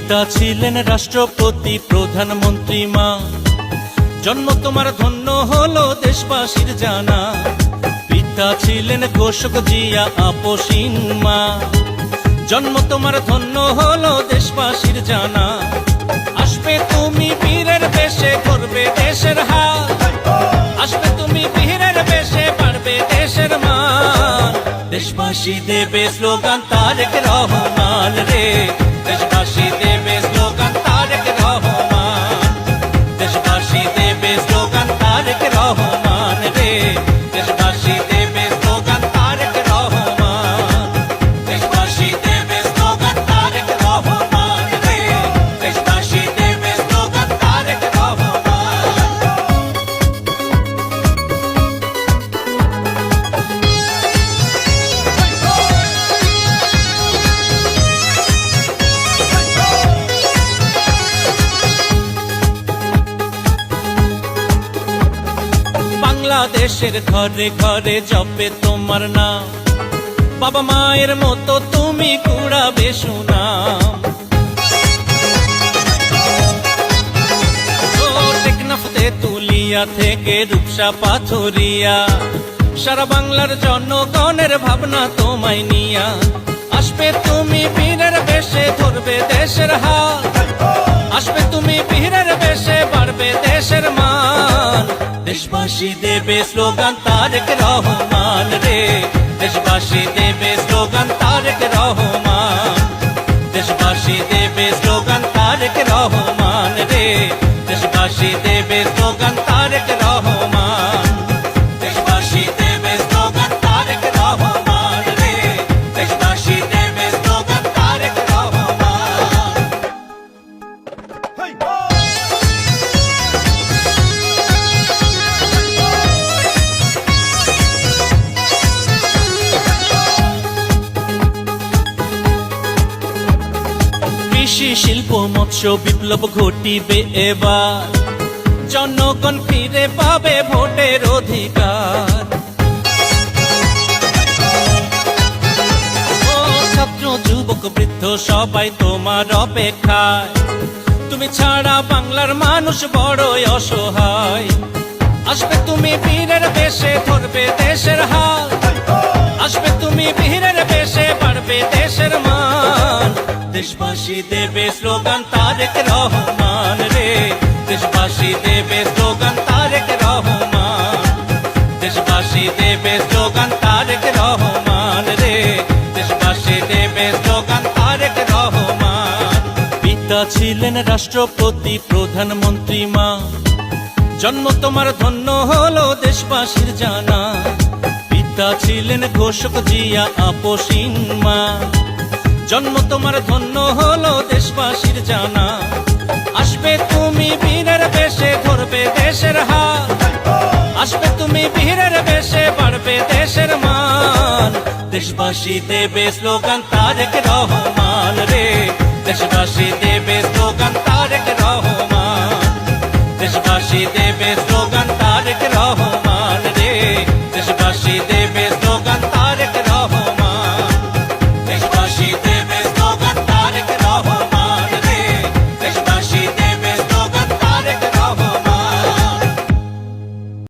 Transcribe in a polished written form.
পিতা ছিলেন রাষ্ট্রপতি প্রধানমন্ত্রী মা, জন্ম তোমার ধন্য হলো দেশবাসীর জানা। পিতা ছিলেন ঘোষক জিয়া আপসীন মা, জন্ম তোমার ধন্য হলো দেশবাসীর জানা। আসবে তুমি বীরের বেশে করবে দেশের হাল, আসবে তুমি বীরের বেশে পারবে দেশের মান। দেশবাসী দেবে স্লোগান তারেক রহমান রে, দেশবাসী দেবে স্লোগান তারেক রহমান, দেশবাসী দেবে স্লোগান তারেক রহমান রে, দেশবাসী দেবে স্লোগান তারেক রহমান, দেশবাসী দেবে স্লোগান তারেক রহমান রে, দেশবাসী দেবে স্লোগান তারেক রহমান। বাংলাদেশের ঘরে ঘরে জপে তোমার নাম, বাবা মায়ের মতো তুমি কুড়াবে সুনাম। ও টেকনাফতে তুলিয়া থেকে রূপসা পাথরিয়া, সারা বাংলার জনগণের ভাবনা তোমায় নিয়া। আসবে তুমি বীরের বেশে ধরবে দেশের হাল, আসবে তুমি বীরের বেশে বাড়বে দেশের মান। দেশবাসী দেবে স্লোগান তারেক রহমান রে, দেশবাসী দেবে স্লোগান তারেক রহমান, দেশবাসী দেবে স্লোগান তারেক রহমান রে, দেশবাসী দেবে স্লোগান তারেক রহমান, দেশবাসী দেবে স্লোগান তারেক রহমান রে, দেশবাসী দেবে স্লোগান তারেক রহমান। কৃষি শিল্প মৎস্য বিপ্লব ঘটিবে এবার, জনগণ ফিরে পাবে ভোটের অধিকার। ও ছাত্র যুবক বৃদ্ধ সবাই তোমার অপেক্ষায়, তুমি ছাড়া বাংলার মানুষ বড়ই অসহায়। আসবে তুমি বীরের বেশে ধরবে দেশের হাল, আসবে তুমি বীরের বেশে বাড়বে দেশের মান। দেশবাসী দেবে স্লোগান তারেক রহমান রে, দেশবাসী দেবে স্লোগান তারেক রহমান, দেশবাসী দেবে স্লোগান তারেক রহমান রে, দেশবাসী দেবে স্লোগান তারেক রহমান। পিতা ছিলেন রাষ্ট্রপতি প্রধানমন্ত্রী মা, জন্ম তোমার ধন্য হলো দেশবাসীর জানা। পিতা ছিলেন ঘোষক জিয়া আপসীন মা, জন্ম তোমার ধন্য হলো দেশবাসীর জানা। আসবে তুমি বীরের বেশে ধরবে দেশের হাল, আসবে তুমি বীরের বেশে বাড়বে দেশের মান। দেশবাসী দেবে স্লোগান তারেক রহমান রে, দেশবাসী দেবে স্লোগান তারেক রহমান, দেশবাসী দেবে স্লোগান তারেক রহমান।